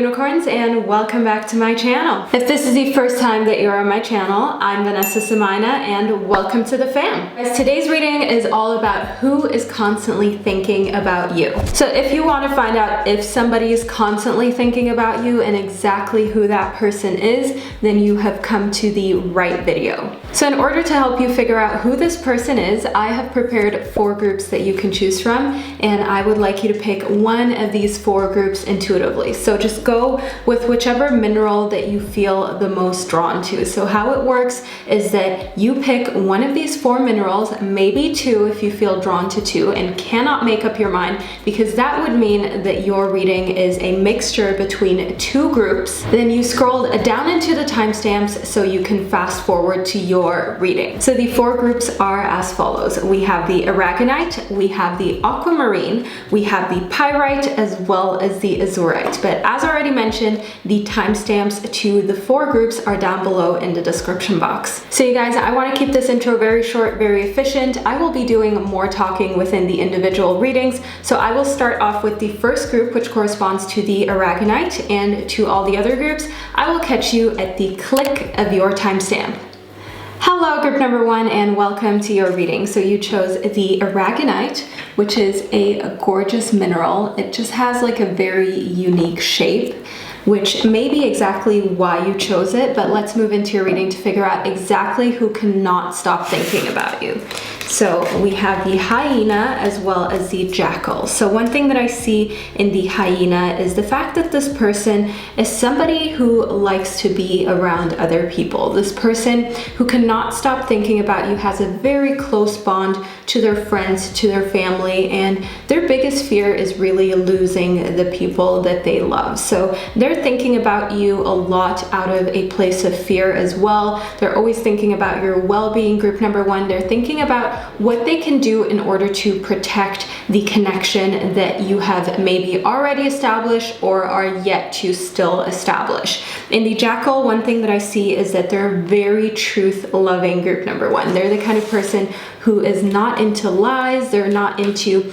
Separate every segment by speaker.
Speaker 1: unicorns, and welcome back to my channel. If this is the first time that you're on my channel, I'm Vanessa Somuayina and welcome to the fam. Guys, today's reading is all about who is constantly thinking about you. So if you want to find out if somebody is constantly thinking about you and exactly who that person is, then you have come to the right video. So in order to help you figure out who this person is, I have prepared 4 groups that you can choose from, and I would like you to pick one of these 4 groups intuitively. So just go with whichever mineral that you feel the most drawn to. So how it works is that you pick one of these 4 minerals, maybe 2 if you feel drawn to 2, and cannot make up your mind, because that would mean that your reading is a mixture between 2 groups. Then you scroll down into the timestamps so you can fast forward to your reading. So the 4 groups are as follows. We have the Aragonite, we have the Aquamarine, we have the Pyrite, as well as the Azurite. But as already mentioned, the timestamps to the 4 groups are down below in the description box. So you guys, I want to keep this intro very short, very efficient. I will be doing more talking within the individual readings. So I will start off with the first group, which corresponds to the Aragonite, and to all the other groups, I will catch you at the click of your timestamp. Hello, group number 1, and welcome to your reading. So you chose the Aragonite, which is a gorgeous mineral. It just has like a very unique shape, which may be exactly why you chose it, but let's move into your reading to figure out exactly who cannot stop thinking about you. So we have the hyena as well as the jackal. So one thing that I see in the hyena is the fact that this person is somebody who likes to be around other people. This person who cannot stop thinking about you has a very close bond to their friends, to their family, and their biggest fear is really losing the people that they love. So they're thinking about you a lot out of a place of fear as well. They're always thinking about your well-being. Group number 1, they're thinking about what they can do in order to protect the connection that you have maybe already established or are yet to still establish. In the jackal, one thing that I see is that they're very truth-loving. Group number 1, they're the kind of person who is not into lies. They're not into,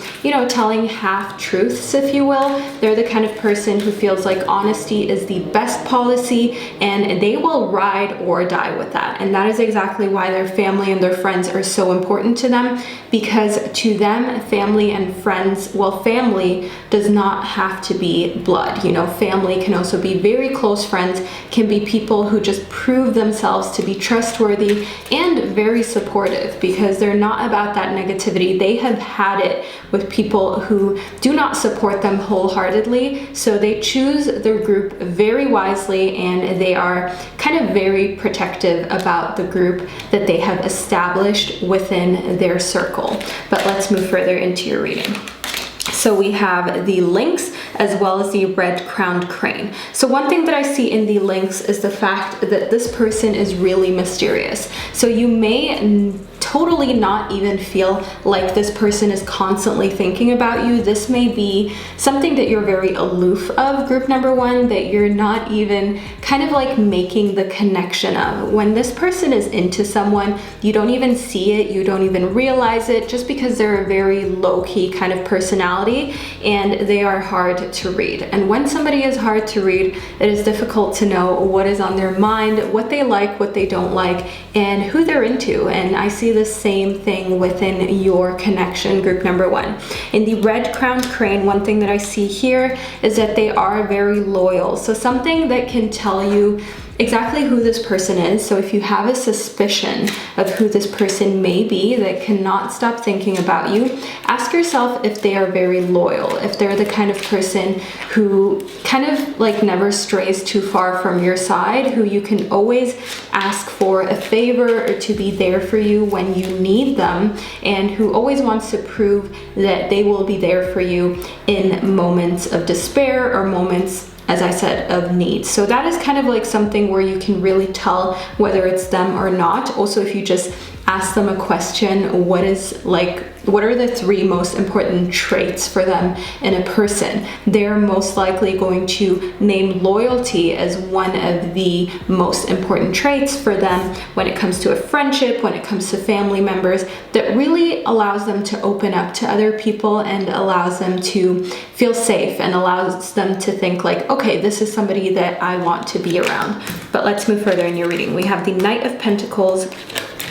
Speaker 1: telling half truths, if you will. They're the kind of person who feels like honesty is the best policy, and they will ride or die with that. And that is exactly why their family and their friends are so important to them, because to them, family and friends, well, family does not have to be blood. Family can also be very close friends, can be people who just prove themselves to be trustworthy and very supportive, because they're not about that negativity. They have had it with people who do not support them wholeheartedly. So they choose their group very wisely, and they are kind of very protective about the group that they have established within their circle. But let's move further into your reading. So we have the lynx as well as the red-crowned crane. So one thing that I see in the lynx is the fact that this person is really mysterious. So you may totally not even feel like this person is constantly thinking about you. This may be something that you're very aloof of, group number 1, that you're not even kind of like making the connection of. When this person is into someone, you don't even see it, you don't even realize it, just because they're a very low-key kind of personality and they are hard to read. And when somebody is hard to read, it is difficult to know what is on their mind, what they like, what they don't like, and who they're into. And I see the same thing within your connection, group number 1. In the red-crowned crane, one thing that I see here is that they are very loyal. So something that can tell you exactly who this person is. So if you have a suspicion of who this person may be that cannot stop thinking about you, ask yourself if they are very loyal, if they're the kind of person who kind of like never strays too far from your side, who you can always ask for a favor or to be there for you when you need them, and who always wants to prove that they will be there for you in moments of despair or moments, as I said, of need. So that is kind of like something where you can really tell whether it's them or not. Also, if you just ask them a question, what is like what are the 3 most important traits for them in a person? They're most likely going to name loyalty as one of the most important traits for them when it comes to a friendship, when it comes to family members, that really allows them to open up to other people and allows them to feel safe and allows them to think like, okay, this is somebody that I want to be around. But let's move further in your reading. We have the Knight of Pentacles,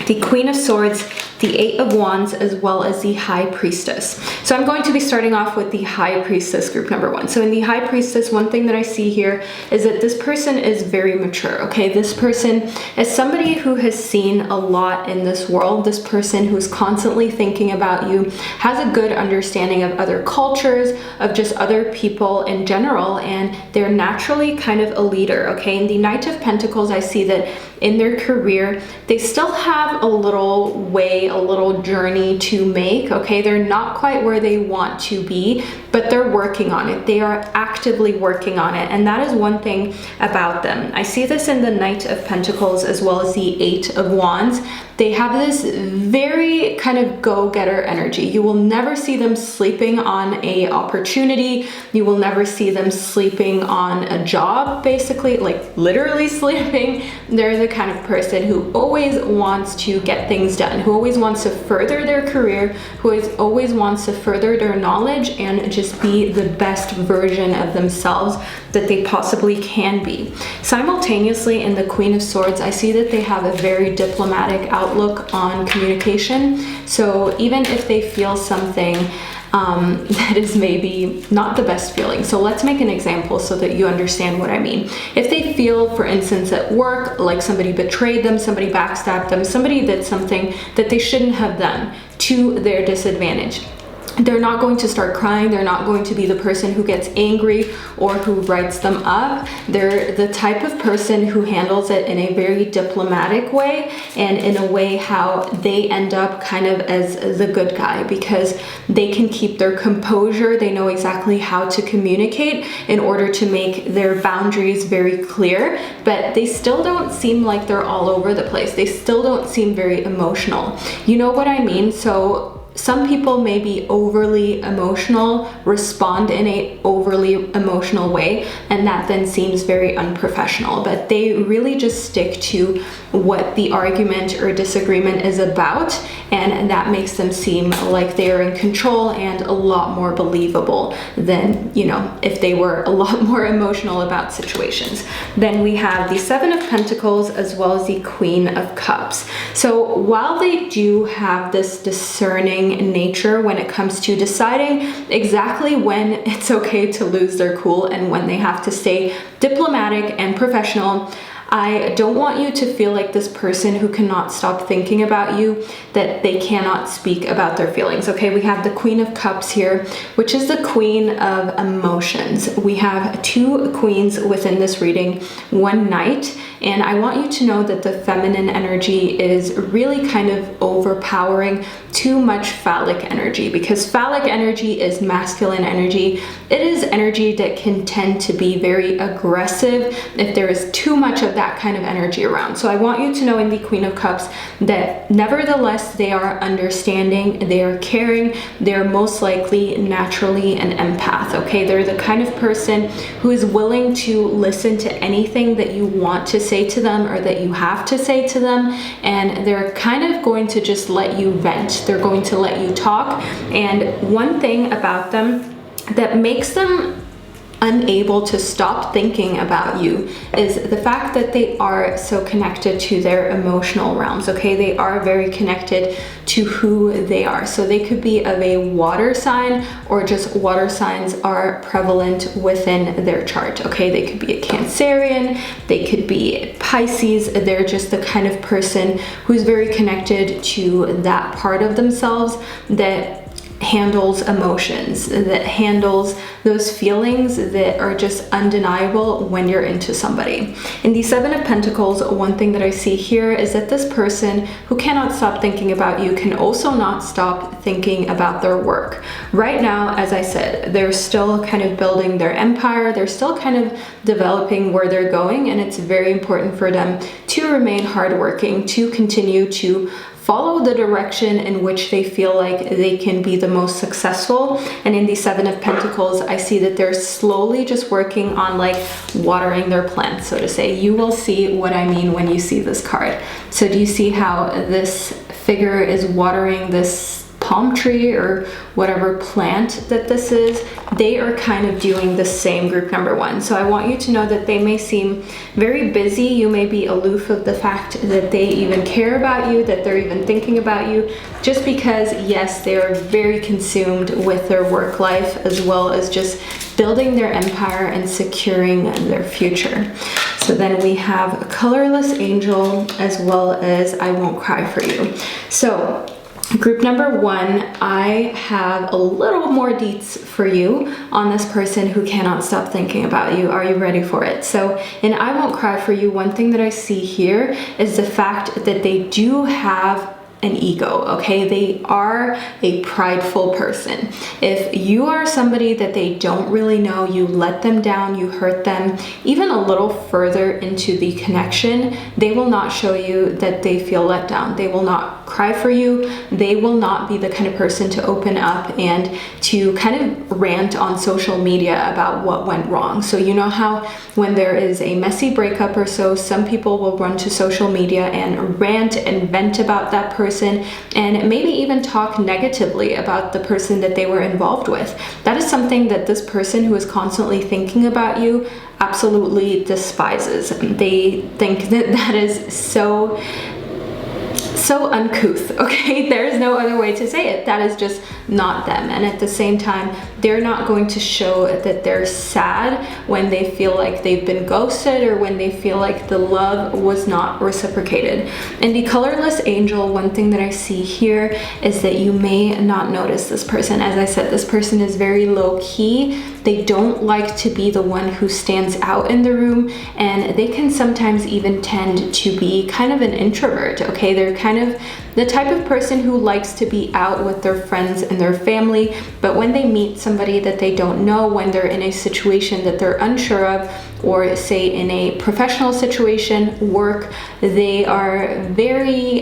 Speaker 1: the Queen of Swords, the 8 of Wands, as well as the High Priestess. So I'm going to be starting off with the High Priestess group number 1. So in the High Priestess, one thing that I see here is that this person is very mature, okay? This person is somebody who has seen a lot in this world. This person who's constantly thinking about you, has a good understanding of other cultures, of just other people in general, and they're naturally kind of a leader, okay? In the Knight of Pentacles, I see that in their career, they still have a little way, a little journey to make, okay? They're not quite where they want to be, but they're working on it. They are actively working on it, and that is one thing about them. I see this in the Knight of Pentacles as well as the 8 of Wands. They have this very kind of go-getter energy. You will never see them sleeping on a opportunity. You will never see them sleeping on a job, basically, like literally sleeping. They're the kind of person who always wants to get things done, who always wants to further their career, who always wants to further their knowledge and just be the best version of themselves that they possibly can be. Simultaneously, in the Queen of Swords, I see that they have a very diplomatic outlook on communication. So even if they feel something that is maybe not the best feeling. So let's make an example so that you understand what I mean. If they feel, for instance, at work, like somebody betrayed them, somebody backstabbed them, somebody did something that they shouldn't have done to their disadvantage, they're not going to start crying. They're not going to be the person who gets angry or who writes them up. They're the type of person who handles it in a very diplomatic way and in a way how they end up kind of as the good guy, because they can keep their composure. They know exactly how to communicate in order to make their boundaries very clear, but they still don't seem like they're all over the place. They still don't seem very emotional. You know what I mean? So some people may be overly emotional, respond in a overly emotional way, and that then seems very unprofessional, but they really just stick to what the argument or disagreement is about, and that makes them seem like they are in control and a lot more believable than, you know, if they were a lot more emotional about situations. Then we have the 7 of Pentacles as well as the Queen of Cups. So while they do have this discerning nature when it comes to deciding exactly when it's okay to lose their cool and when they have to stay diplomatic and professional, I don't want you to feel like this person who cannot stop thinking about you, that they cannot speak about their feelings. Okay, we have the Queen of Cups here, which is the Queen of Emotions. We have 2 queens within this reading, 1 knight, and I want you to know that the feminine energy is really kind of overpowering too much phallic energy, because phallic energy is masculine energy. It is energy that can tend to be very aggressive if there is too much of that kind of energy around. So I want you to know in the Queen of Cups that nevertheless they are understanding, they are caring, they're most likely naturally an empath, okay? They're the kind of person who is willing to listen to anything that you want to say to them or that you have to say to them, and they're kind of going to just let you vent. They're going to let you talk. And one thing about them that makes them unable to stop thinking about you is the fact that they are so connected to their emotional realms, okay? They are very connected to who they are. So they could be of a water sign, or just water signs are prevalent within their chart, okay? They could be a Cancerian, they could be a Pisces. They're just the kind of person who's very connected to that part of themselves that handles emotions, that handles those feelings that are just undeniable when you're into somebody. In the 7 of Pentacles, one thing that I see here is that this person who cannot stop thinking about you can also not stop thinking about their work. Right now, as I said, they're still kind of building their empire, they're still kind of developing where they're going, and it's very important for them to remain hardworking, to continue to follow the direction in which they feel like they can be the most successful. And in the Seven of Pentacles, I see that they're slowly just working on like watering their plants, so to say. You will see what I mean when you see this card. So do you see how this figure is watering this palm tree or whatever plant that this is? They are kind of doing the same, group number one. So I want you to know that they may seem very busy. You may be aloof of the fact that they even care about you, that they're even thinking about you, just because, yes, they are very consumed with their work life as well as just building their empire and securing their future. So then we have a colorless angel as well as I won't cry for you. So group number one, I have a little more deets for you on this person who cannot stop thinking about you. Are you ready for it? So in I Won't Cry For You, one thing that I see here is the fact that they do have an ego, okay? They are a prideful person. If you are somebody that they don't really know, you let them down, you hurt them, even a little further into the connection, they will not show you that they feel let down. They will not cry for you. They will not be the kind of person to open up and to kind of rant on social media about what went wrong. So you know how when there is a messy breakup or so, some people will run to social media and rant and vent about that person and maybe even talk negatively about the person that they were involved with. That is something that this person who is constantly thinking about you absolutely despises. They think that that is so uncouth, okay? There's no other way to say it. That is just not them. And at the same time, they're not going to show that they're sad when they feel like they've been ghosted or when they feel like the love was not reciprocated. In the colorless angel, one thing that I see here is that you may not notice this person. As I said, this person is very low key. They don't like to be the one who stands out in the room, and they can sometimes even tend to be kind of an introvert, okay? They're kind of the type of person who likes to be out with their friends and their family, but when they meet somebody that they don't know, when they're in a situation that they're unsure of, or say in a professional situation, work, they are very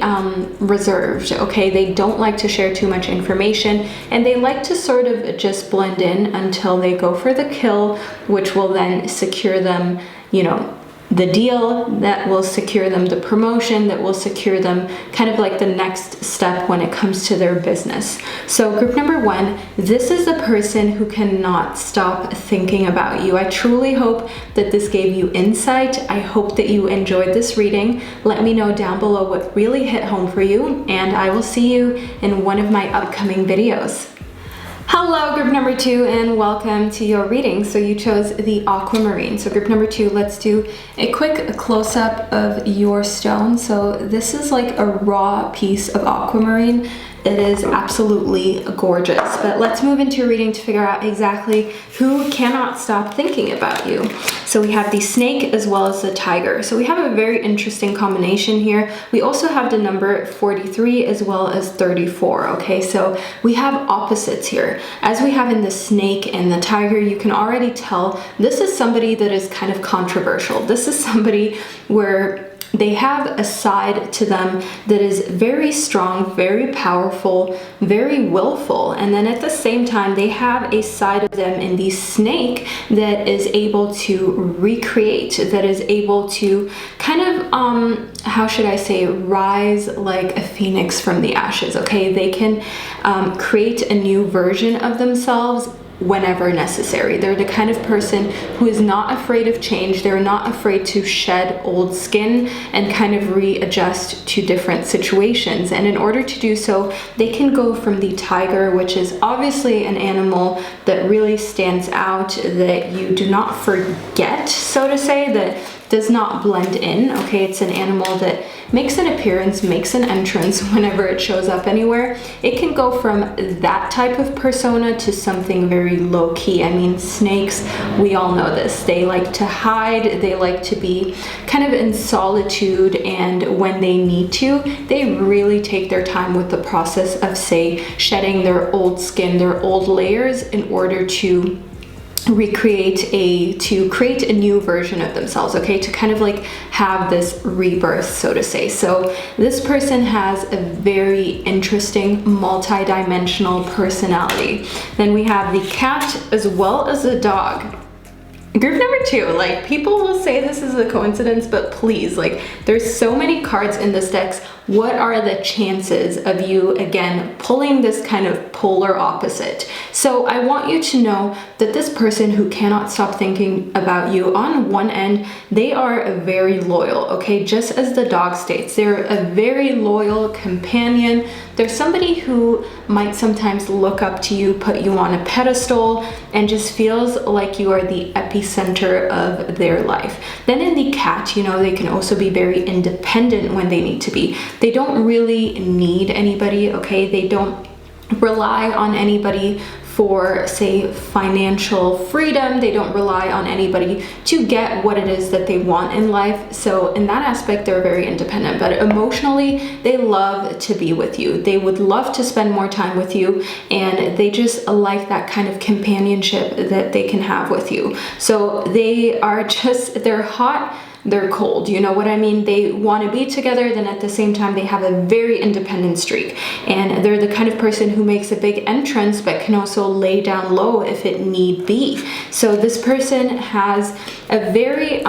Speaker 1: reserved, okay? They don't like to share too much information, and they like to sort of just blend in until they go for the kill, which will then secure them, you know, the deal, that will secure them the promotion, that will secure them kind of like the next step when it comes to their business. So group number one, this is the person who cannot stop thinking about you. I truly hope that this gave you insight. I hope that you enjoyed this reading. Let me know down below what really hit home for you, and I will see you in one of my upcoming videos. Hello, group number two, and welcome to your reading. So you chose the Aquamarine. So group number two, let's do a quick close-up of your stone. So this is like a raw piece of Aquamarine. It is absolutely gorgeous, but let's move into your reading to figure out exactly who cannot stop thinking about you. So we have the snake as well as the tiger. So we have a very interesting combination here. We also have the number 43 as well as 34, okay? So we have opposites here. As we have in the snake and the tiger, you can already tell this is somebody that is kind of controversial. This is somebody where they have a side to them that is very strong, very powerful, very willful. And then at the same time, they have a side of them in the snake that is able to recreate, that is able to kind of, how should I say, rise like a phoenix from the ashes, okay? They can create a new version of themselves whenever necessary. They're the kind of person who is not afraid of change. They're not afraid to shed old skin and kind of readjust to different situations. And in order to do so, they can go from the tiger, which is obviously an animal that really stands out, that you do not forget, so to say, that does not blend in, okay? It's an animal that makes an appearance, makes an entrance whenever it shows up anywhere. It can go from that type of persona to something very low-key. I mean, snakes, we all know this. They like to hide, they like to be kind of in solitude, and when they need to, they really take their time with the process of, say, shedding their old skin, their old layers in order to to create a new version of themselves, okay, to kind of like have this rebirth, so to say. So this person has a very interesting multi-dimensional personality. Then we have the cat as well as the dog. Group number 2, like, people will say this is a coincidence, but please, like, there's so many cards in this deck. What are the chances of you, again, pulling this kind of polar opposite? So I want you to know that this person who cannot stop thinking about you, on one end, they are very loyal, okay? Just as the dog states, they're a very loyal companion. They're somebody who might sometimes look up to you, put you on a pedestal, and just feels like you are the epicenter of their life. Then in the cat, you know, they can also be very independent when they need to be. They don't really need anybody, okay? They don't rely on anybody for, say, financial freedom. They don't rely on anybody to get what it is that they want in life. So in that aspect, they're very independent, but emotionally, they love to be with you. They would love to spend more time with you, and they just like that kind of companionship that they can have with you. So they are just, they're hot, they're cold, you know what I mean? They want to be together, then at the same time they have a very independent streak, and they're the kind of person who makes a big entrance but can also lay down low if it need be. So this person has a very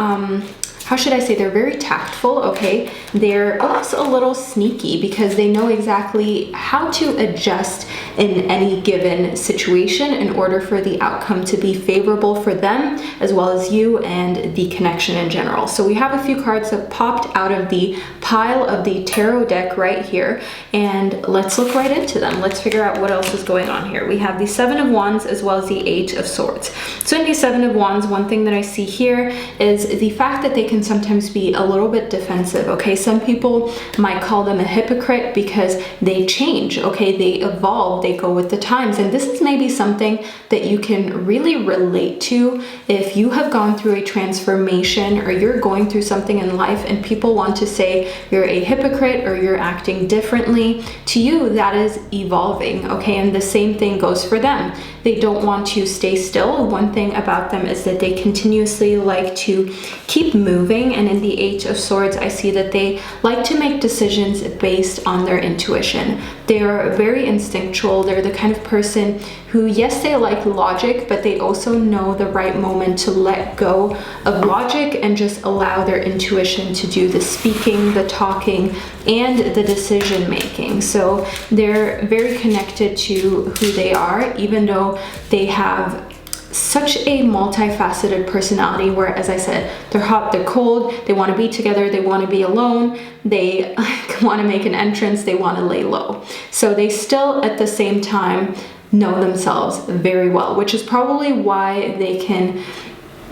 Speaker 1: how should I say, they're very tactful, okay? They're also a little sneaky because they know exactly how to adjust in any given situation in order for the outcome to be favorable for them as well as you and the connection in general. So we have a few cards that popped out of the pile of the tarot deck right here, and let's look right into them. Let's figure out what else is going on here. We have the 7 of Wands as well as the 8 of Swords. So in the 7 of Wands, one thing that I see here is the fact that they can sometimes be a little bit defensive, okay? Some people might call them a hypocrite because they change, okay? They evolve, they go with the times, and this is maybe something that you can really relate to if you have gone through a transformation or you're going through something in life and people want to say you're a hypocrite or you're acting differently. To you, that is evolving, okay? And the same thing goes for them. They don't want to stay still. One thing about them is that they continuously like to keep moving, and in the 8 of Swords, I see that they like to make decisions based on their intuition. They are very instinctual. They're the kind of person who, yes, they like logic, but they also know the right moment to let go of logic and just allow their intuition to do the speaking, the talking, and the decision making. So they're very connected to who they are, even though they have such a multifaceted personality where, as I said, they're hot, they're cold, they want to be together, they want to be alone, they want to make an entrance, they want to lay low. So they still at the same time know themselves very well, which is probably why they can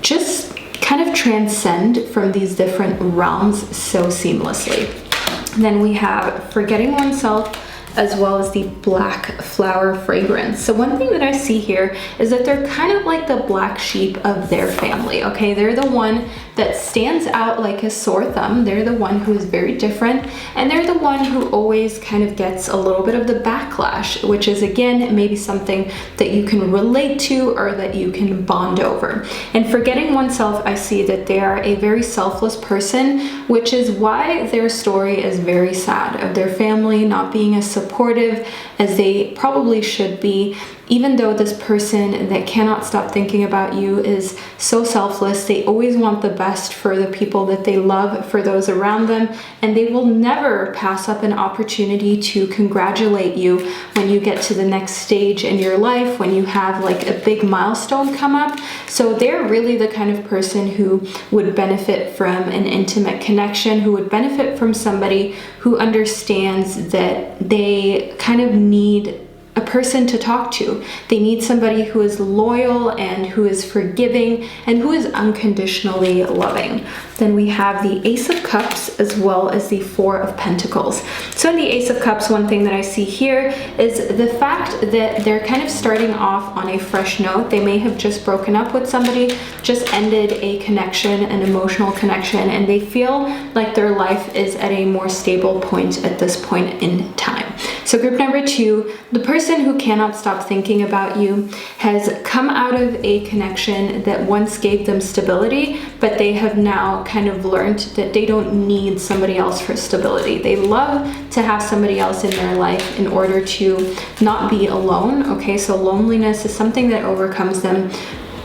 Speaker 1: just kind of transcend from these different realms so seamlessly. Then we have Forgetting Oneself as well as the Black Flower Fragrance. So one thing that I see here is that they're kind of like the black sheep of their family, okay? They're the one that stands out like a sore thumb. They're the one who is very different, and they're the one who always kind of gets a little bit of the backlash, which is, again, maybe something that you can relate to or that you can bond over. And Forgetting Oneself, I see that they are a very selfless person, which is why their story is very sad, of their family not being as supportive as they probably should be. Even though this person that cannot stop thinking about you is so selfless, they always want the best for the people that they love, for those around them, and they will never pass up an opportunity to congratulate you when you get to the next stage in your life, when you have like a big milestone come up. So they're really the kind of person who would benefit from an intimate connection, who would benefit from somebody who understands that they kind of need a person to talk to. They need somebody who is loyal and who is forgiving and who is unconditionally loving. Then we have the Ace of Cups as well as the 4 of Pentacles. So in the Ace of Cups, one thing that I see here is the fact that they're kind of starting off on a fresh note. They may have just broken up with somebody, just ended a connection, an emotional connection, and they feel like their life is at a more stable point at this point in time. So group number 2, the person who cannot stop thinking about you has come out of a connection that once gave them stability, but they have now kind of learned that they don't need somebody else for stability. They love to have somebody else in their life in order to not be alone, okay? So loneliness is something that overcomes them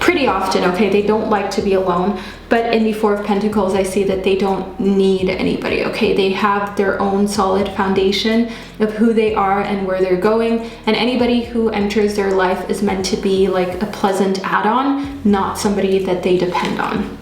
Speaker 1: pretty often, okay? They don't like to be alone, but in the Four of Pentacles, I see that they don't need anybody, okay? They have their own solid foundation of who they are and where they're going, and anybody who enters their life is meant to be like a pleasant add-on, not somebody that they depend on.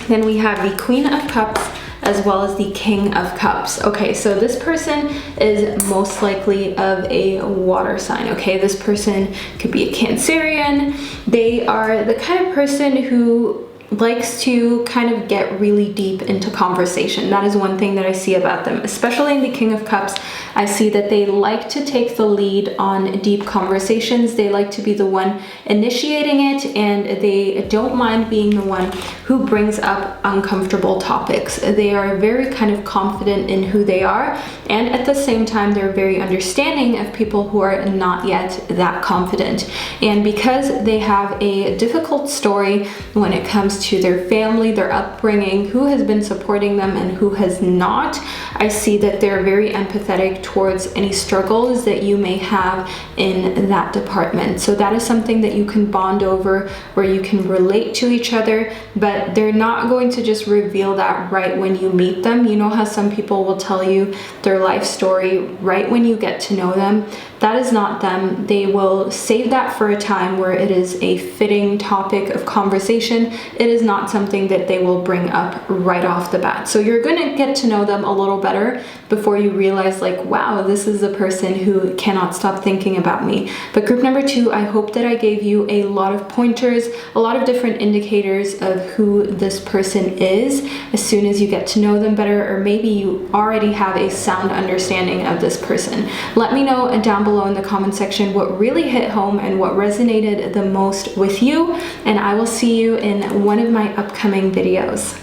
Speaker 1: Then we have the Queen of Cups as well as the King of Cups. Okay, so this person is most likely of a water sign, okay? This person could be a Cancerian. They are the kind of person who likes to kind of get really deep into conversation. That is one thing that I see about them, especially in the King of Cups. I see that they like to take the lead on deep conversations. They like to be the one initiating it, and they don't mind being the one who brings up uncomfortable topics. They are very kind of confident in who they are, and at the same time, they're very understanding of people who are not yet that confident. And because they have a difficult story when it comes to their family, their upbringing, who has been supporting them and who has not, I see that they're very empathetic towards any struggles that you may have in that department. So that is something that you can bond over, where you can relate to each other, but they're not going to just reveal that right when you meet them. You know how some people will tell you their life story right when you get to know them? That is not them. They will save that for a time where it is a fitting topic of conversation. It is not something that they will bring up right off the bat. So you're going to get to know them a little better before you realize, like, wow, this is a person who cannot stop thinking about me. But group number 2, I hope that I gave you a lot of pointers, a lot of different indicators of who this person is as soon as you get to know them better, or maybe you already have a sound understanding of this person. Let me know down below in the comment section what really hit home and what resonated the most with you, and I will see you in one of my upcoming videos.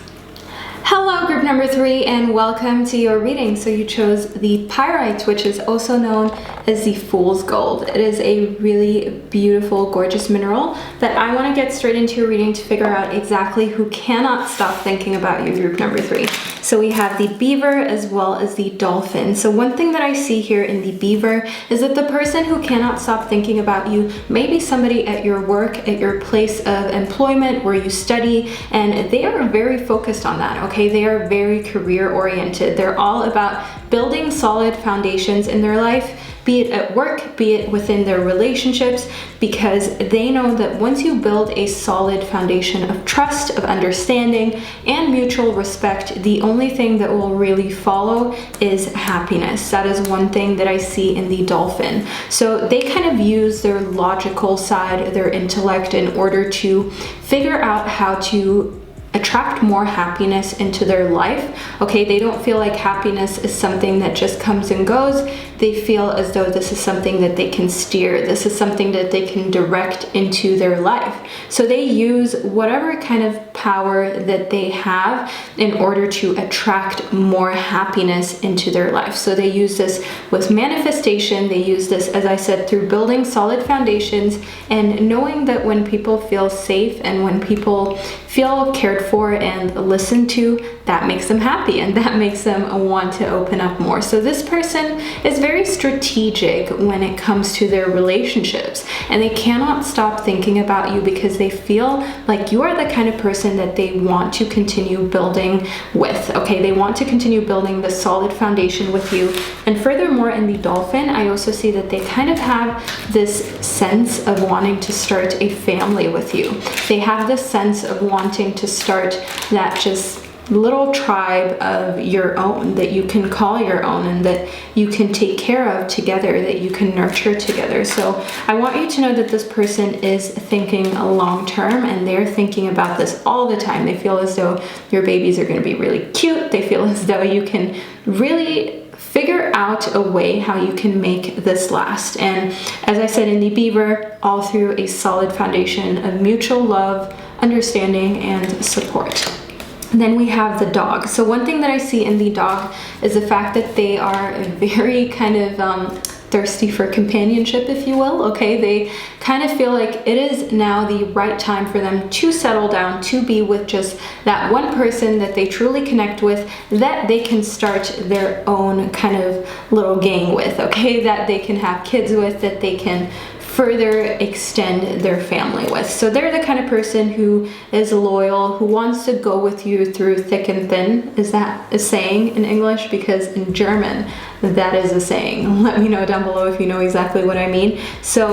Speaker 1: Hello group number 3, and welcome to your reading. So you chose the Pyrite, which is also known as the Fool's Gold. It is a really beautiful, gorgeous mineral that I want to get straight into your reading to figure out exactly who cannot stop thinking about you, group number 3. So we have the beaver as well as the dolphin. So one thing that I see here in the beaver is that the person who cannot stop thinking about you may be somebody at your work, at your place of employment where you study, and they are very focused on that, okay? They are very career oriented. They're all about building solid foundations in their life, be it at work, be it within their relationships, because they know that once you build a solid foundation of trust, of understanding, and mutual respect, the only thing that will really follow is happiness. That is one thing that I see in the dolphin. So they kind of use their logical side, their intellect, in order to figure out how to attract more happiness into their life. Okay, they don't feel like happiness is something that just comes and goes. They feel as though this is something that they can steer. This is something that they can direct into their life. So they use whatever kind of power that they have in order to attract more happiness into their life. So they use this with manifestation. They use this, as I said, through building solid foundations and knowing that when people feel safe and when people feel cared for and listened to, that makes them happy and that makes them want to open up more. So this person is very strategic when it comes to their relationships, and they cannot stop thinking about you because they feel like you are the kind of person that they want to continue building with. Okay, they want to continue building the solid foundation with you. And furthermore, in the dolphin, I also see that they kind of have this sense of wanting to start a family with you. They have this sense of wanting to start that just little tribe of your own that you can call your own and that you can take care of together, that you can nurture together. So I want you to know that this person is thinking long term, and they're thinking about this all the time. They feel as though your babies are going to be really cute. They feel as though you can really figure out a way how you can make this last. And as I said in the beaver, all through a solid foundation of mutual love, understanding, and support. Then we have the dog. So one thing that I see in the dog is the fact that they are very kind of thirsty for companionship, if you will, okay? They kind of feel like it is now the right time for them to settle down, to be with just that one person that they truly connect with, that they can start their own kind of little gang with, okay? That they can have kids with, that they can further extend their family with. So they're the kind of person who is loyal, who wants to go with you through thick and thin. Is that a saying in English? Because in German, that is a saying. Let me know down below if you know exactly what I mean. So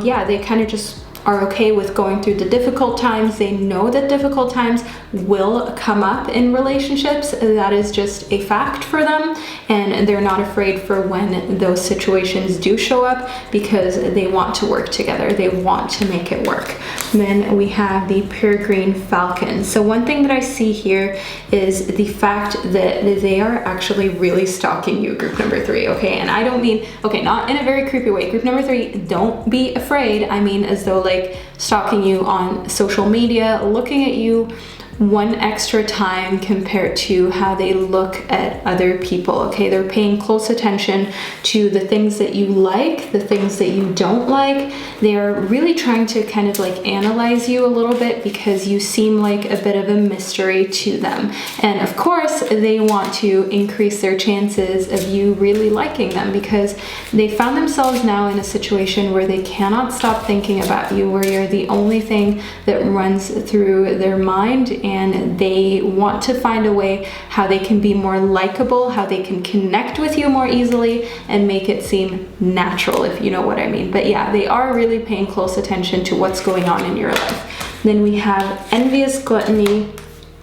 Speaker 1: yeah, they kind of just are okay with going through the difficult times. They know that difficult times will come up in relationships. That is just a fact for them, and they're not afraid for when those situations do show up, because they want to work together. They want to make it work. And then we have the peregrine falcon. So one thing that I see here is the fact that they are actually really stalking you, group number 3, okay? And I don't mean, okay, not in a very creepy way. Group number 3, don't be afraid. I mean as though like stalking you on social media, looking at you one extra time compared to how they look at other people, okay? They're paying close attention to the things that you like, the things that you don't like. They're really trying to kind of like analyze you a little bit, because you seem like a bit of a mystery to them. And of course, they want to increase their chances of you really liking them, because they found themselves now in a situation where they cannot stop thinking about you, where you're the only thing that runs through their mind, and they want to find a way how they can be more likable, how they can connect with you more easily and make it seem natural, if you know what I mean. But yeah, they are really paying close attention to what's going on in your life. Then we have envious gluttony,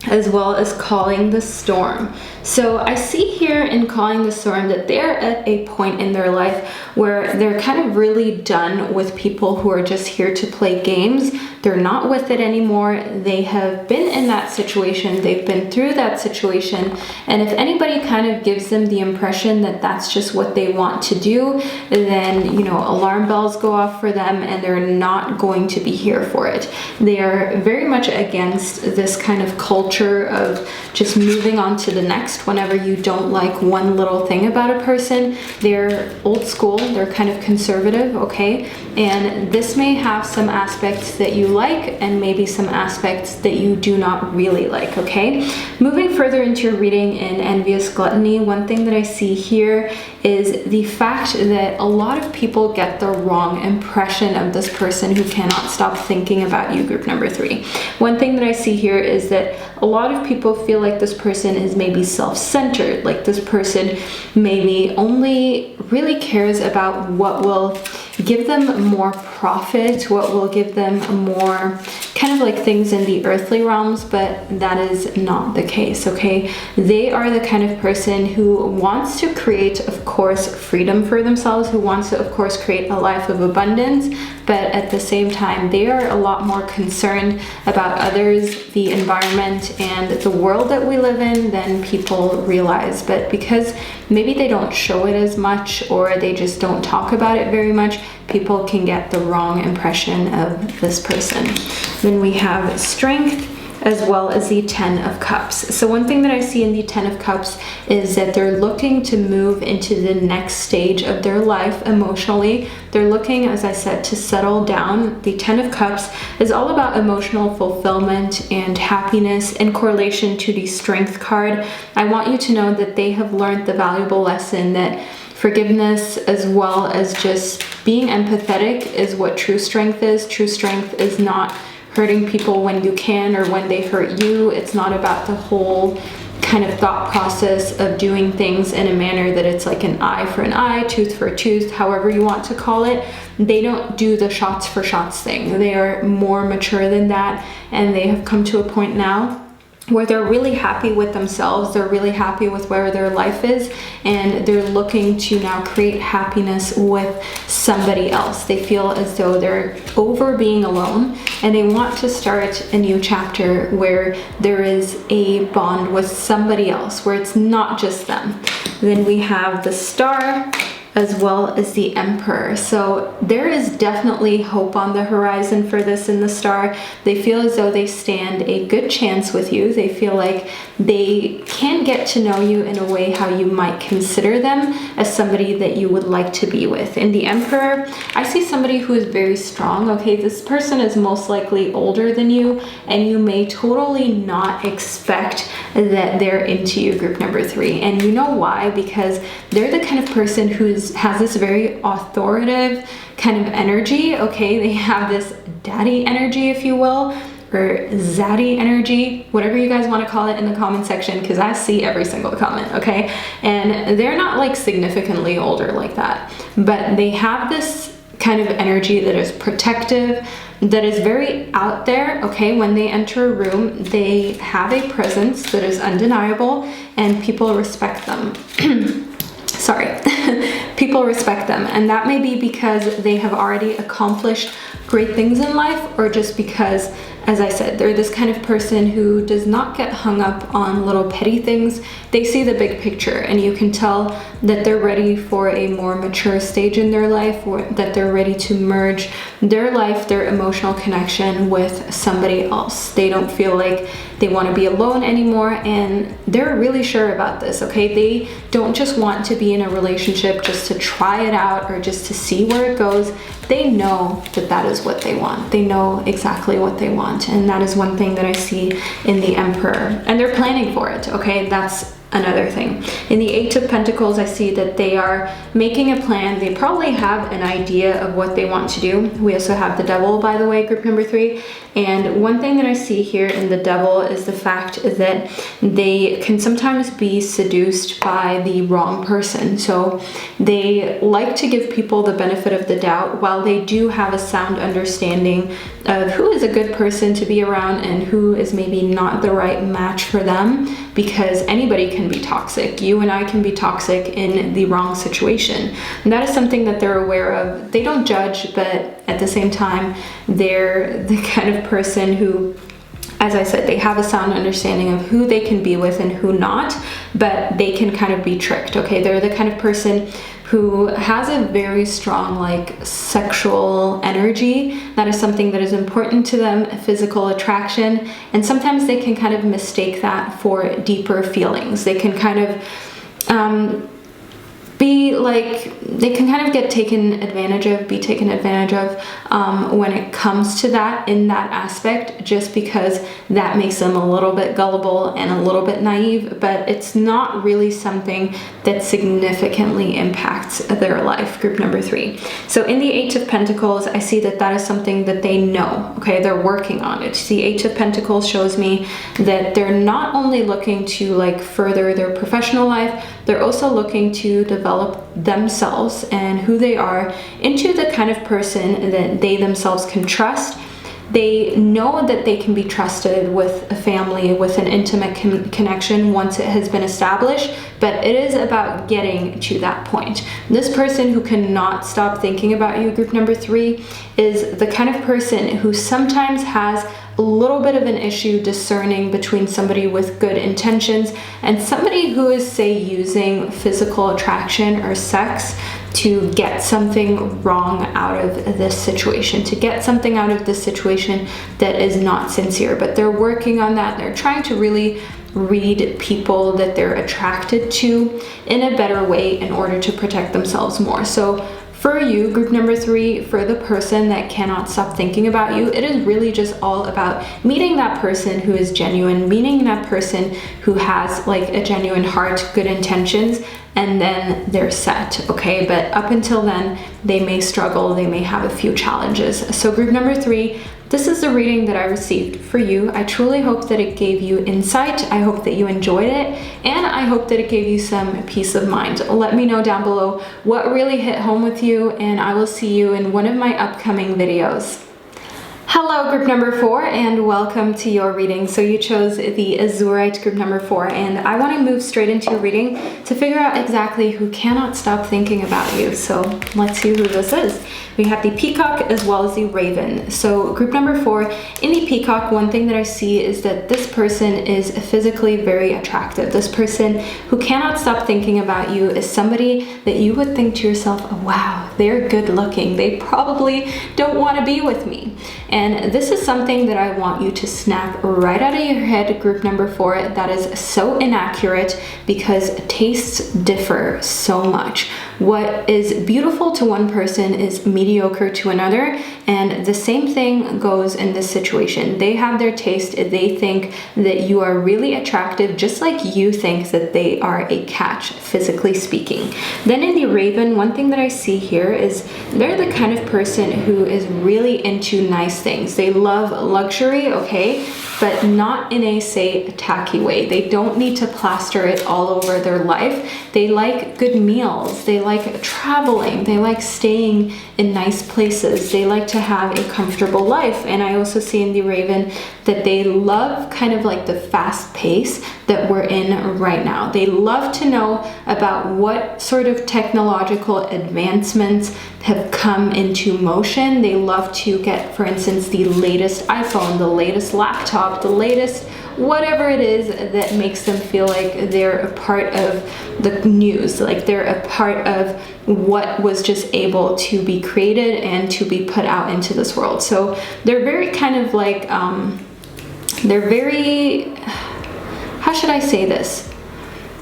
Speaker 1: as well as calling the storm. So I see here in calling the storm that they're at a point in their life where they're kind of really done with people who are just here to play games. They're not with it anymore. They have been in that situation. They've been through that situation. And if anybody kind of gives them the impression that that's just what they want to do, then, you know, alarm bells go off for them, and they're not going to be here for it. They are very much against this kind of culture of just moving on to the next whenever you don't like one little thing about a person. They're old school, they're kind of conservative, okay? And this may have some aspects that you like and maybe some aspects that you do not really like, okay? Moving further into your reading in envious gluttony, one thing that I see here is the fact that a lot of people get the wrong impression of this person who cannot stop thinking about you, group number 3. One thing that I see here is that a lot of people feel like this person is maybe self-centered, like this person maybe only really cares about what will give them more profit, what will give them more kind of like things in the earthly realms, but that is not the case, okay? They are the kind of person who wants to create, of course, freedom for themselves, who wants to, of course, create a life of abundance, but at the same time, they are a lot more concerned about others, the environment, and the world that we live in than people realize. But because maybe they don't show it as much, or they just don't talk about it very much, people can get the wrong impression of this person. Then we have strength, as well as the 10 of Cups. So one thing that I see in the 10 of Cups is that they're looking to move into the next stage of their life emotionally. They're looking, as I said, to settle down. The 10 of Cups is all about emotional fulfillment and happiness in correlation to the Strength card. I want you to know that they have learned the valuable lesson that forgiveness, as well as just being empathetic, is what true strength is. True strength is not hurting people when you can or when they hurt you. It's not about the whole kind of thought process of doing things in a manner that it's like an eye for an eye, tooth for a tooth, however you want to call it. They don't do the shots for shots thing. They are more mature than that, and they have come to a point now where they're really happy with themselves, they're really happy with where their life is, and they're looking to now create happiness with somebody else. They feel as though they're over being alone, and they want to start a new chapter where there is a bond with somebody else, where it's not just them. Then we have the Star, as well as the Emperor. So there is definitely hope on the horizon for this in the star. They feel as though they stand a good chance with you. They feel like they can get to know you in a way how you might consider them as somebody that you would like to be with. In the Emperor, I see somebody who is very strong. Okay, this person is most likely older than you, and you may totally not expect that they're into you, group number 3. And you know why? Because they're the kind of person who has this very authoritative kind of energy. Okay, they have this daddy energy, if you will, or zaddy energy, whatever you guys want to call it in the comment section, because I see every single comment. Okay, and they're not like significantly older like that, but they have this kind of energy that is protective, that is very out there. Okay, when they enter a room, they have a presence that is undeniable, and people respect them. Sorry, people respect them, and that may be because they have already accomplished great things in life, or just because, as I said, they're this kind of person who does not get hung up on little petty things. They see the big picture, and you can tell that they're ready for a more mature stage in their life, or that they're ready to merge their life, their emotional connection with somebody else. They don't feel like they want to be alone anymore, and they're really sure about this. Okay, they don't just want to be in a relationship just to try it out or just to see where it goes. They know that that is what they want. They know exactly what they want, and that is one thing that I see in the Emperor, and they're planning for it. Okay, that's another thing. In the Eight of Pentacles, I see that they are making a plan. They probably have an idea of what they want to do. We also have the Devil, by the way, group number 3. And one thing that I see here in the Devil is the fact that they can sometimes be seduced by the wrong person. So they like to give people the benefit of the doubt, while they do have a sound understanding of who is a good person to be around and who is maybe not the right match for them, because anybody can be toxic. You and I can be toxic in the wrong situation. And that is something that they're aware of. They don't judge, but at the same time, they're the kind of person who, as I said, they have a sound understanding of who they can be with and who not, but they can kind of be tricked. Okay, they're the kind of person who has a very strong like sexual energy. That is something that is important to them, physical attraction, and sometimes they can kind of mistake that for deeper feelings. They can kind of be like, they can kind of get taken advantage of, be taken advantage of when it comes to that, in that aspect, just because that makes them a little bit gullible and a little bit naive, but it's not really something that significantly impacts their life, group number 3. So in the Eight of Pentacles, I see that that is something that they know. Okay, they're working on it. The Eight of Pentacles shows me that they're not only looking to like further their professional life, they're also looking to develop themselves and who they are into the kind of person that they themselves can trust. They know that they can be trusted with a family, with an intimate connection once it has been established, but it is about getting to that point. This person who cannot stop thinking about you, group number 3, is the kind of person who sometimes has a little bit of an issue discerning between somebody with good intentions and somebody who is, say, using physical attraction or sex to get something wrong out of this situation, to get something out of this situation that is not sincere. But they're working on that. They're trying to really read people that they're attracted to in a better way in order to protect themselves more. So for you, group number 3, for the person that cannot stop thinking about you, it is really just all about meeting that person who is genuine, meeting that person who has like a genuine heart, good intentions, and then they're set, okay? But up until then, they may struggle, they may have a few challenges. So group number 3, this is the reading that I received for you. I truly hope that it gave you insight. I hope that you enjoyed it, and I hope that it gave you some peace of mind. Let me know down below what really hit home with you, and I will see you in one of my upcoming videos. Hello, group number 4, and welcome to your reading. So you chose the Azurite, group number 4, and I want to move straight into your reading to figure out exactly who cannot stop thinking about you. So let's see who this is. We have the peacock as well as the raven. So group number 4, in the peacock, one thing that I see is that this person is physically very attractive. This person who cannot stop thinking about you is somebody that you would think to yourself, oh, wow, they're good looking. They probably don't want to be with me. And this is something that I want you to snap right out of your head, group number 4. That is so inaccurate because tastes differ so much. What is beautiful to one person is mediocre to another, and the same thing goes in this situation. They have their taste. They think that you are really attractive, just like you think that they are a catch, physically speaking. Then in the raven, one thing that I see here is they're the kind of person who is really into nice things. They love luxury, okay, but not in a, say, tacky way. They don't need to plaster it all over their life. They like good meals. They like traveling. They like staying in nice places. They like to have a comfortable life. And I also see in the raven that they love kind of like the fast pace that we're in right now. They love to know about what sort of technological advancements have come into motion. They love to get, for instance, the latest iPhone, the latest laptop, the latest whatever it is that makes them feel like they're a part of the news, like they're a part of what was just able to be created and to be put out into this world. So they're very kind of like, they're very, how should I say this?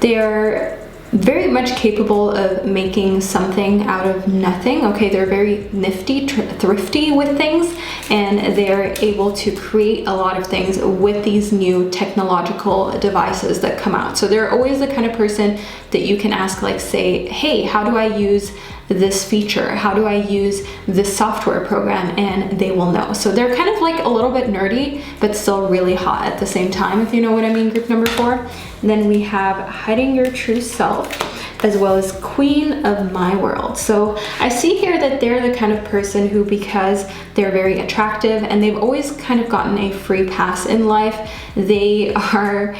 Speaker 1: They're very much capable of making something out of nothing. Okay, they're very nifty, thrifty with things, and they're able to create a lot of things with these new technological devices that come out. So they're always the kind of person that you can ask, like, say, hey, how do I use this feature? How do I use this software program? And they will know. So they're kind of like a little bit nerdy, but still really hot at the same time, if you know what I mean, group number 4. And then we have hiding your true self, as well as queen of my world. So I see here that they're the kind of person who, because they're very attractive and they've always kind of gotten a free pass in life, they are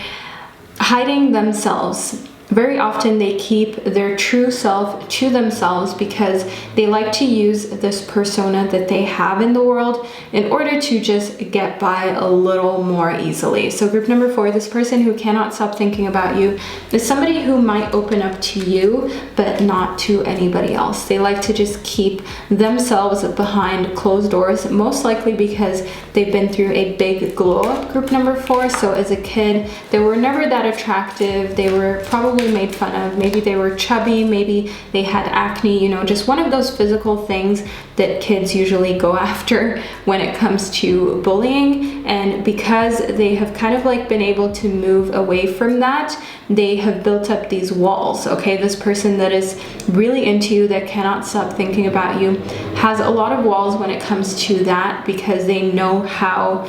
Speaker 1: hiding themselves. Very often they keep their true self to themselves because they like to use this persona that they have in the world in order to just get by a little more easily. So group number 4, this person who cannot stop thinking about you is somebody who might open up to you, but not to anybody else. They like to just keep themselves behind closed doors, most likely because they've been through a big glow up, group number 4. So as a kid, they were never that attractive. They were probably made fun of. Maybe they were chubby, maybe they had acne, you know, just one of those physical things that kids usually go after when it comes to bullying. And because they have kind of like been able to move away from that, they have built up these walls. Okay, this person that is really into you, that cannot stop thinking about you, has a lot of walls when it comes to that, because they know how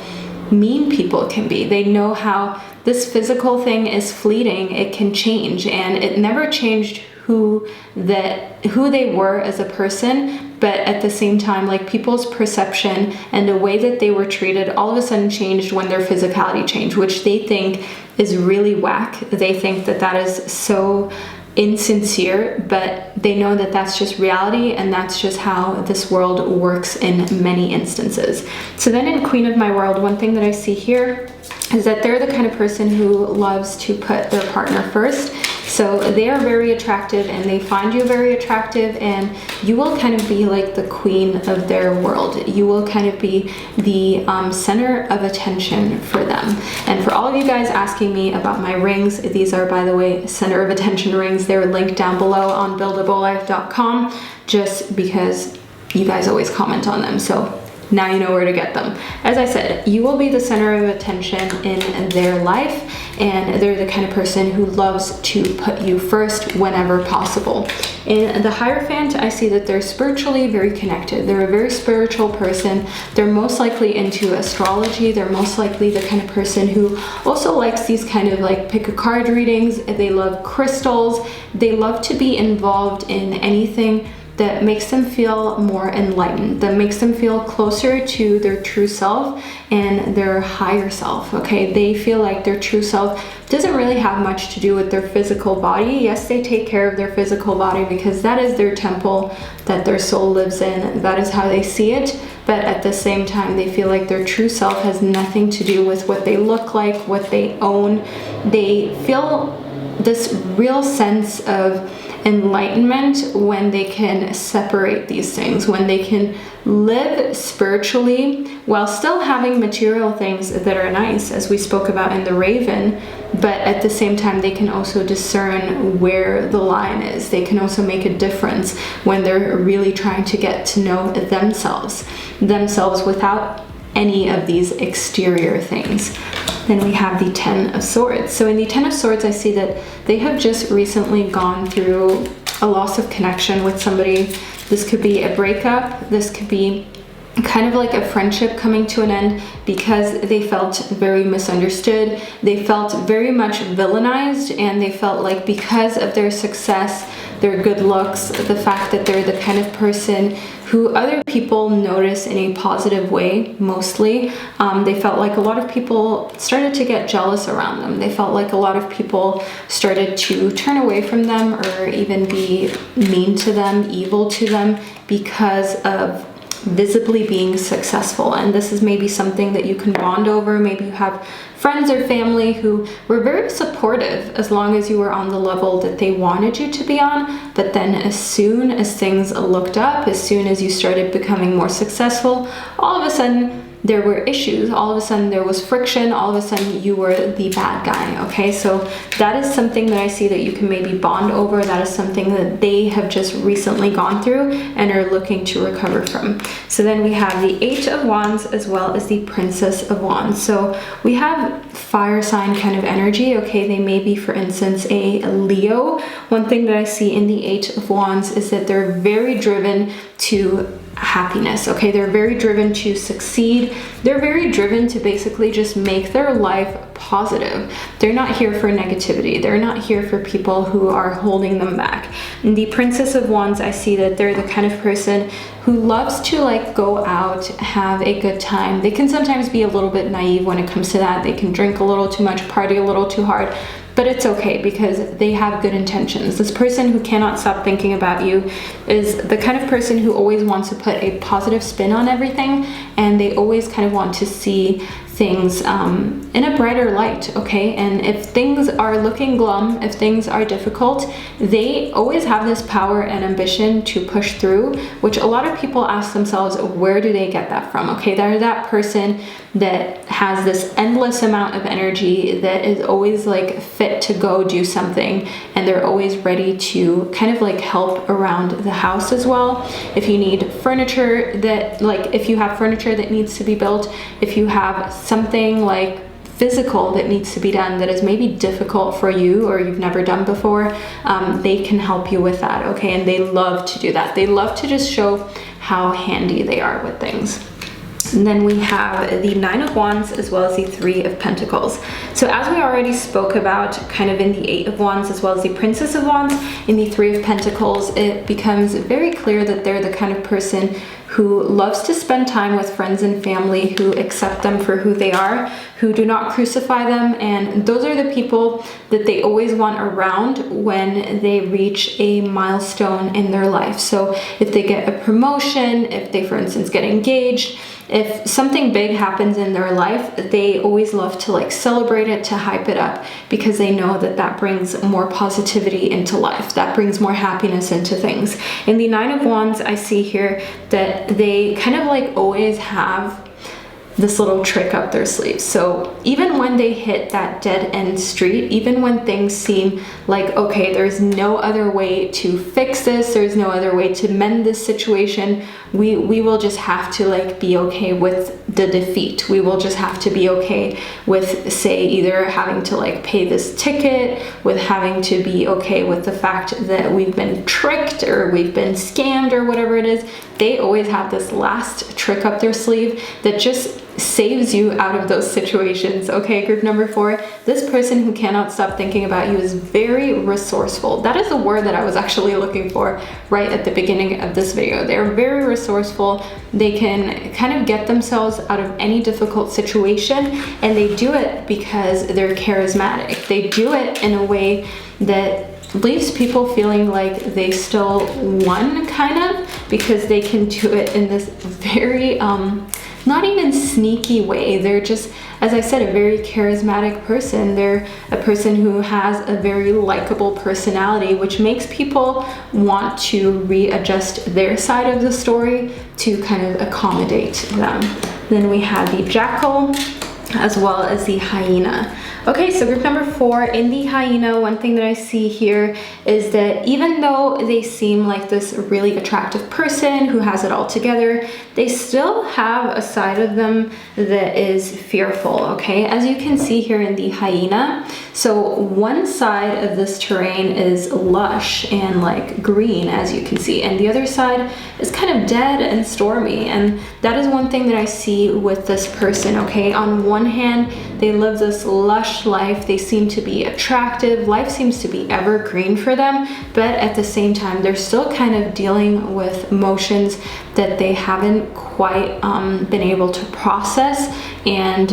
Speaker 1: mean people can be. They know how this physical thing is fleeting. It can change, and it never changed who they were as a person, but at the same time, like, people's perception and the way that they were treated all of a sudden changed when their physicality changed, which they think is really whack. They think that that is so insincere, but they know that that's just reality, and that's just how this world works in many instances. So then in Queen of My World, one thing that I see here is that they're the kind of person who loves to put their partner first. So they are very attractive, and they find you very attractive, and you will kind of be like the queen of their world. You will kind of be the center of attention for them. And for all of you guys asking me about my rings, these are, by the way, center of attention rings. They're linked down below on buildabolife.com, just because you guys always comment on them. So now you know where to get them. As I said, you will be the center of attention in their life, and they're the kind of person who loves to put you first whenever possible. In the Hierophant, I see that they're spiritually very connected. They're a very spiritual person. They're most likely into astrology. They're most likely the kind of person who also likes these kind of like pick a card readings. They love crystals. They love to be involved in anything that makes them feel more enlightened, that makes them feel closer to their true self and their higher self, okay? They feel like their true self doesn't really have much to do with their physical body. Yes, they take care of their physical body because that is their temple that their soul lives in. That is how they see it. But at the same time, they feel like their true self has nothing to do with what they look like, what they own. They feel this real sense of enlightenment when they can separate these things, when they can live spiritually while still having material things that are nice, as we spoke about in the Raven, but at the same time they can also discern where the line is. They can also make a difference when they're really trying to get to know themselves without any of these exterior things. Then we have the Ten of Swords. So in the Ten of Swords, I see that they have just recently gone through a loss of connection with somebody. This could be a breakup. This could be kind of like a friendship coming to an end because they felt very misunderstood. They felt very much villainized, and they felt like because of their success, their good looks, the fact that they're the kind of person who other people notice in a positive way, mostly. They felt like a lot of people started to get jealous around them. They felt like a lot of people started to turn away from them or even be mean to them, evil to them because of visibly being successful. And this is maybe something that you can bond over. Maybe you have friends or family who were very supportive as long as you were on the level that they wanted you to be on, but then as soon as things looked up, as soon as you started becoming more successful, all of a sudden there were issues, all of a sudden there was friction, all of a sudden you were the bad guy, okay? So that is something that I see that you can maybe bond over. That is something that they have just recently gone through and are looking to recover from. So then we have the Eight of Wands as well as the Princess of Wands. So we have fire sign kind of energy, okay? They may be, for instance, a Leo. One thing that I see in the Eight of Wands is that they're very driven to happiness, okay? They're very driven to succeed. They're very driven to basically just make their life positive. They're not here for negativity. They're not here for people who are holding them back. And the Princess of Wands, I see that they're the kind of person who loves to like go out, have a good time. They can sometimes be a little bit naive when it comes to that. They can drink a little too much, party a little too hard, but it's okay because they have good intentions. This person who cannot stop thinking about you is the kind of person who always wants to put a positive spin on everything, and they always kind of want to see things in a brighter light, okay? And if things are looking glum, if things are difficult, they always have this power and ambition to push through, which a lot of people ask themselves, where do they get that from? Okay, they're that person that has this endless amount of energy, that is always like fit to go do something, and they're always ready to kind of like help around the house as well. If you need furniture that, like if you have furniture that needs to be built, if you have something like physical that needs to be done that is maybe difficult for you or you've never done before, they can help you with that, okay? And they love to do that. They love to just show how handy they are with things. And then we have the Nine of Wands as well as the Three of Pentacles. So as we already spoke about kind of in the Eight of Wands as well as the Princess of Wands, in the Three of Pentacles, it becomes very clear that they're the kind of person who loves to spend time with friends and family who accept them for who they are, who do not crucify them, and those are the people that they always want around when they reach a milestone in their life. So if they get a promotion, if they, for instance, get engaged, if something big happens in their life, they always love to like celebrate it, to hype it up, because they know that that brings more positivity into life, that brings more happiness into things. In the Nine of Wands, I see here that they kind of like always have this little trick up their sleeve. So even when they hit that dead end street, even when things seem like, okay, there's no other way to fix this, there's no other way to mend this situation, we will just have to like be okay with the defeat. We will just have to be okay with, say, either having to like pay this ticket, with having to be okay with the fact that we've been tricked or we've been scammed or whatever it is. They always have this last trick up their sleeve that just saves you out of those situations. Okay, group number 4, this person who cannot stop thinking about you is very resourceful. That is the word that I was actually looking for right at the beginning of this video. They're very resourceful. They can kind of get themselves out of any difficult situation, and they do it because they're charismatic. They do it in a way that leaves people feeling like they still won, kind of, because they can do it in this very not even sneaky way. They're just, as I said, a very charismatic person. They're a person who has a very likable personality, which makes people want to readjust their side of the story to kind of accommodate them. Then we have the jackal as well as the hyena. Okay, so group number 4, in the hyena, one thing that I see here is that even though they seem like this really attractive person who has it all together, they still have a side of them that is fearful, okay? As you can see here in the hyena, so one side of this terrain is lush and like green, as you can see, and the other side is kind of dead and stormy, and that is one thing that I see with this person, okay? On one hand, they live this lush life, they seem to be attractive, life seems to be evergreen for them, but at the same time they're still kind of dealing with emotions that they haven't quite been able to process and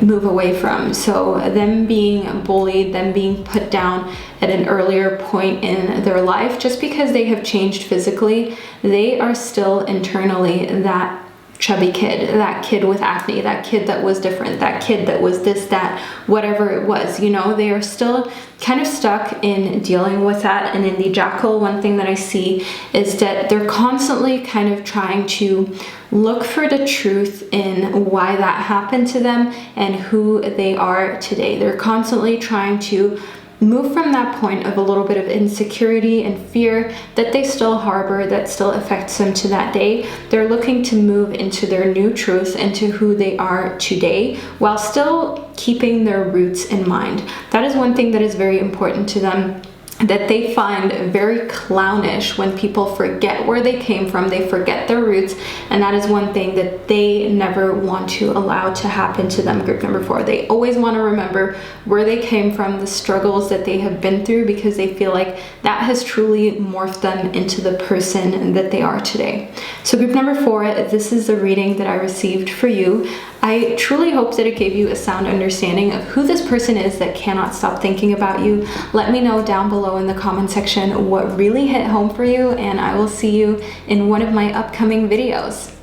Speaker 1: move away from. So them being bullied, them being put down at an earlier point in their life, just because they have changed physically, they are still internally that chubby kid, that kid with acne, that kid that was different, that kid that was this, that, whatever it was, you know, they are still kind of stuck in dealing with that. And in the jackal, one thing that I see is that they're constantly kind of trying to look for the truth in why that happened to them and who they are today. They're constantly trying to move from that point of a little bit of insecurity and fear that they still harbor, that still affects them to that day. They're looking to move into their new truth, into who they are today, while still keeping their roots in mind. That is one thing that is very important to them, that they find very clownish when people forget where they came from, they forget their roots, and that is one thing that they never want to allow to happen to them. Group number 4, they always want to remember where they came from, the struggles that they have been through, because they feel like that has truly morphed them into the person that they are today. So group number 4, this is the reading that I received for you. I truly hope that it gave you a sound understanding of who this person is that cannot stop thinking about you. Let me know down below in the comment section what really hit home for you, and I will see you in one of my upcoming videos.